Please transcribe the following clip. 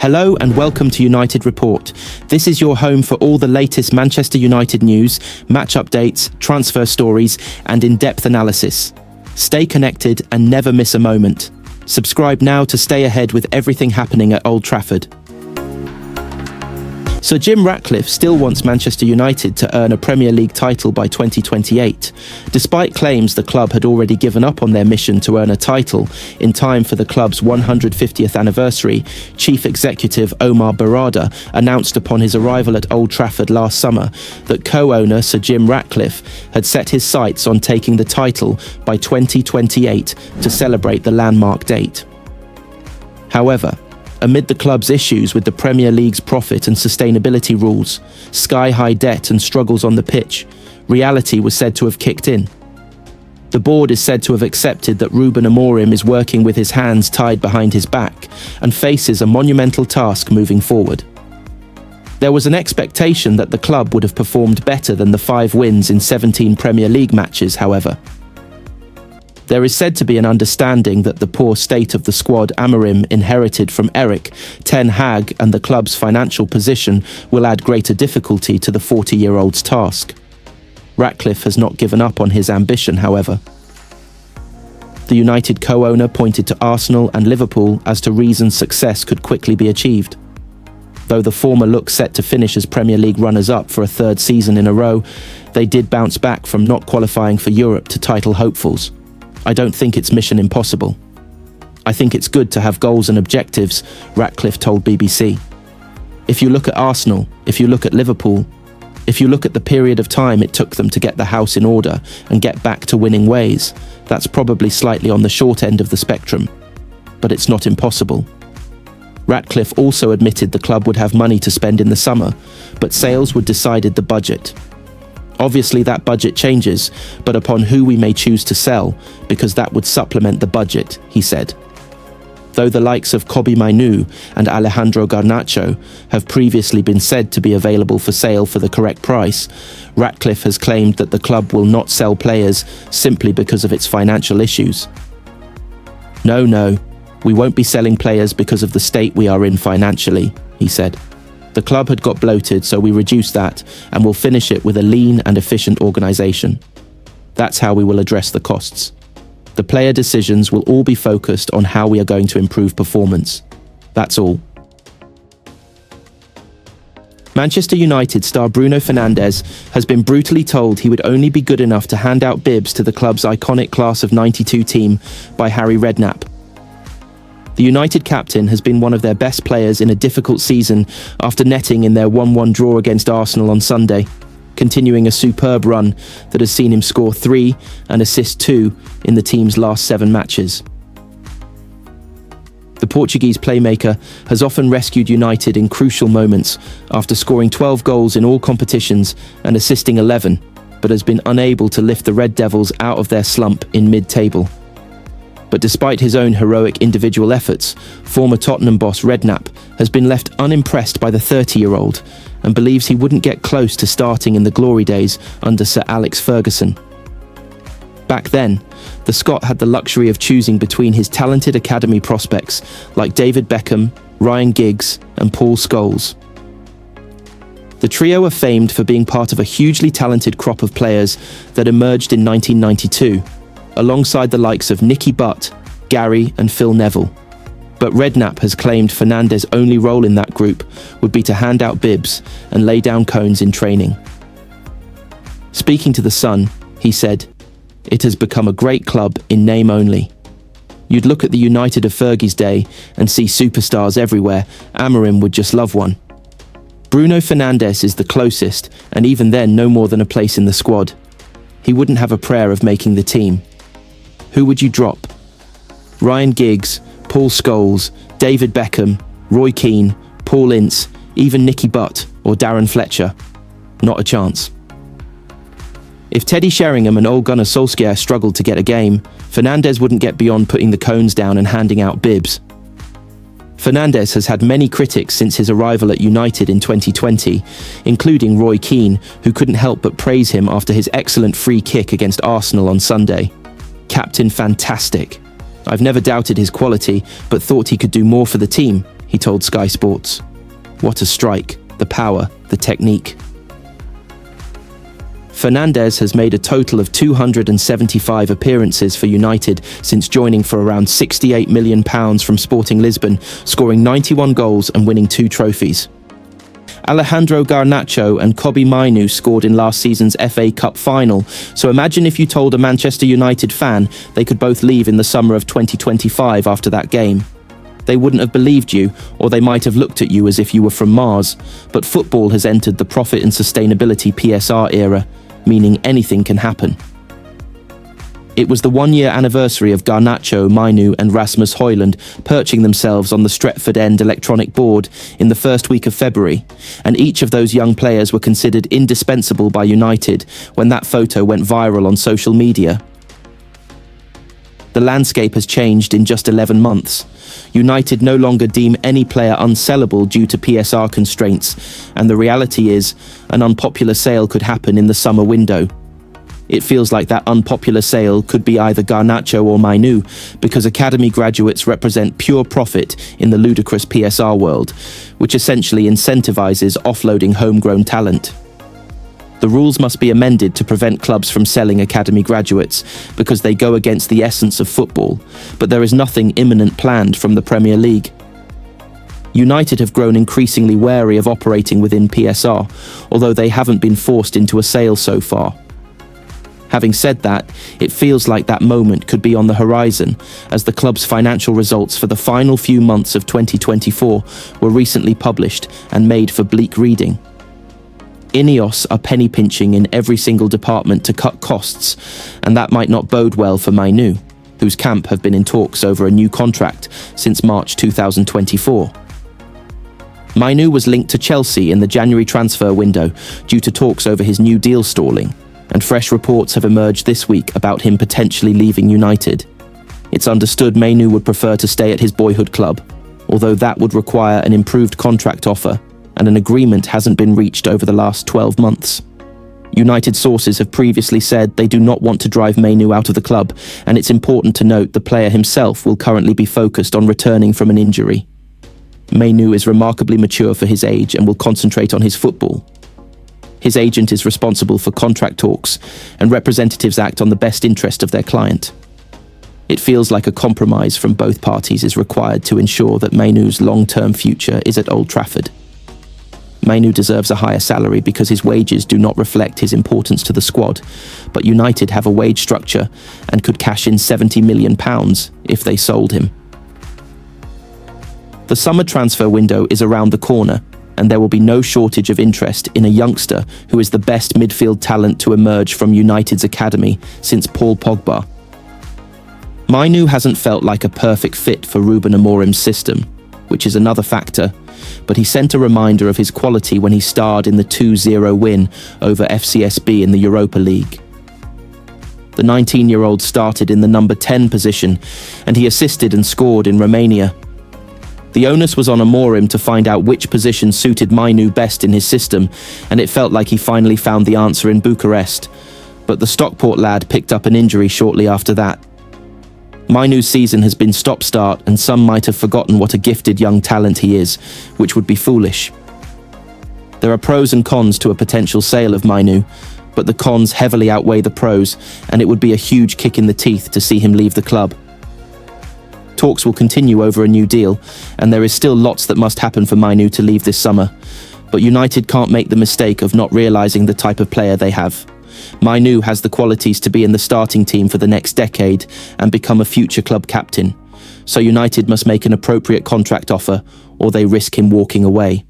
Hello and welcome to United Report. This is your home for all the latest Manchester United news, match updates, transfer stories, and in-depth analysis. Stay connected and never miss a moment. Subscribe now to stay ahead with everything happening at Old Trafford. Sir Jim Ratcliffe still wants Manchester United to earn a Premier League title by 2028, despite claims the club had already given up on their mission to earn a title in time for the club's 150th anniversary. Chief Executive Omar Barada announced upon his arrival at Old Trafford last summer that co-owner Sir Jim Ratcliffe had set his sights on taking the title by 2028 to celebrate the landmark date. However, amid the club's issues with the Premier League's profit and sustainability rules, sky-high debt and struggles on the pitch, reality was said to have kicked in. The board is said to have accepted that RUBEN AMORIM is working with his hands tied behind his back and faces a monumental task moving forward. There was an expectation that the club would have performed better than the 5 wins in 17 Premier League matches, however. There is said to be an understanding that the poor state of the squad AMORIM inherited from Erik, Ten Hag and the club's financial position will add greater difficulty to the 40-year-old's task. Ratcliffe has not given up on his ambition, however. The United co-owner pointed to Arsenal and Liverpool as to reasons success could quickly be achieved. Though the former look set to finish as Premier League runners-up for a 3rd season in a row, they did bounce back from not qualifying for Europe to title hopefuls. I don't think it's mission impossible. I think it's good to have goals and objectives, Ratcliffe told BBC. If you look at Arsenal, if you look at Liverpool, if you look at the period of time it took them to get the house in order and get back to winning ways, that's probably slightly on the short end of the spectrum. But it's not impossible. Ratcliffe also admitted the club would have money to spend in the summer, but sales would decide the budget. Obviously that budget changes, but upon who we may choose to sell, because that would supplement the budget, he said. Though the likes of Kobbie Mainoo and Alejandro Garnacho have previously been said to be available for sale for the correct price, Ratcliffe has claimed that the club will not sell players simply because of its financial issues. No, we won't be selling players because of the state we are in financially, he said. The club had got bloated, so we reduced that and will finish it with a lean and efficient organisation. That's how we will address the costs. The player decisions will all be focused on how we are going to improve performance. That's all. Manchester United star Bruno Fernandes has been brutally told he would only be good enough to hand out bibs to the club's iconic class of '92 team by Harry Redknapp. The United captain has been one of their best players in a difficult season after netting in their 1-1 draw against Arsenal on Sunday, continuing a superb run that has seen him score 3 and assist 2 in the team's last 7 matches. The Portuguese playmaker has often rescued United in crucial moments after scoring 12 goals in all competitions and assisting 11, but has been unable to lift the Red Devils out of their slump in mid-table. But despite his own heroic individual efforts, former Tottenham boss Redknapp has been left unimpressed by the 30-year-old and believes he wouldn't get close to starting in the glory days under Sir Alex Ferguson. Back then, the Scot had the luxury of choosing between his talented academy prospects like David Beckham, Ryan Giggs and Paul Scholes. The trio are famed for being part of a hugely talented crop of players that emerged in 1992, alongside the likes of Nicky Butt, Gary and Phil Neville. But Redknapp has claimed Fernandes' only role in that group would be to hand out bibs and lay down cones in training. Speaking to The Sun, he said, "It has become a great club in name only. You'd look at the United of Fergie's day and see superstars everywhere. AMORIM would just love one. Bruno Fernandes is the closest, and even then no more than a place in the squad. He wouldn't have a prayer of making the team. Who would you drop? Ryan Giggs, Paul Scholes, David Beckham, Roy Keane, Paul Ince, even Nicky Butt or Darren Fletcher? Not a chance." If Teddy Sheringham and Ole Gunnar Solskjaer struggled to get a game, Fernandes wouldn't get beyond putting the cones down and handing out bibs. Fernandes has had many critics since his arrival at United in 2020, including Roy Keane, who couldn't help but praise him after his excellent free kick against Arsenal on Sunday. "Captain fantastic. I've never doubted his quality, but thought he could do more for the team," he told Sky Sports. What a strike, the power, the technique. Fernandes has made a total of 275 appearances for United since joining for around £68 million from Sporting Lisbon, scoring 91 goals and winning 2 trophies. Alejandro Garnacho and Kobbie Mainoo scored in last season's FA Cup final, so imagine if you told a Manchester United fan they could both leave in the summer of 2025 after that game. They wouldn't have believed you, or they might have looked at you as if you were from Mars, but football has entered the profit and sustainability PSR era, meaning anything can happen. It was the 1-year anniversary of Garnacho, Mainoo and Rasmus Højlund perching themselves on the Stretford End electronic board in the first week of February, and each of those young players were considered indispensable by United when that photo went viral on social media. The landscape has changed in just 11 months. United no longer deem any player unsellable due to PSR constraints, and the reality is, an unpopular sale could happen in the summer window. It feels like that unpopular sale could be either Garnacho or Mainoo, because academy graduates represent pure profit in the ludicrous PSR world, which essentially incentivizes offloading homegrown talent. The rules must be amended to prevent clubs from selling academy graduates, because they go against the essence of football, but there is nothing imminent planned from the Premier League. United have grown increasingly wary of operating within PSR, although they haven't been forced into a sale so far. Having said that, it feels like that moment could be on the horizon, as the club's financial results for the final few months of 2024 were recently published and made for bleak reading. Ineos are penny pinching in every single department to cut costs, and that might not bode well for Mainoo, whose camp have been in talks over a new contract since March 2024. Mainoo was linked to Chelsea in the January transfer window due to talks over his new deal stalling, and fresh reports have emerged this week about him potentially leaving United. It's understood Mainoo would prefer to stay at his boyhood club, although that would require an improved contract offer, and an agreement hasn't been reached over the last 12 months. United sources have previously said they do not want to drive Mainoo out of the club, and it's important to note the player himself will currently be focused on returning from an injury. Mainoo is remarkably mature for his age and will concentrate on his football. His agent is responsible for contract talks, and representatives act on the best interest of their client. It feels like a compromise from both parties is required to ensure that Mainoo's long-term future is at Old Trafford. Mainoo deserves a higher salary because his wages do not reflect his importance to the squad, but United have a wage structure and could cash in £70 million if they sold him. The summer transfer window is around the corner, and there will be no shortage of interest in a youngster who is the best midfield talent to emerge from United's academy since Paul Pogba. Mainoo hasn't felt like a perfect fit for RUBEN AMORIM's system, which is another factor, but he sent a reminder of his quality when he starred in the 2-0 win over FCSB in the Europa League. The 19-year-old started in the number 10 position, and he assisted and scored in Romania. The onus was on AMORIM to find out which position suited Mainoo best in his system, and it felt like he finally found the answer in Bucharest, but the Stockport lad picked up an injury shortly after that. Mainoo's season has been stop-start, and some might have forgotten what a gifted young talent he is, which would be foolish. There are pros and cons to a potential sale of Mainoo, but the cons heavily outweigh the pros, and it would be a huge kick in the teeth to see him leave the club. Talks will continue over a new deal, and there is still lots that must happen for Mainoo to leave this summer, but United can't make the mistake of not realising the type of player they have. Mainoo has the qualities to be in the starting team for the next decade and become a future club captain, so United must make an appropriate contract offer or they risk him walking away.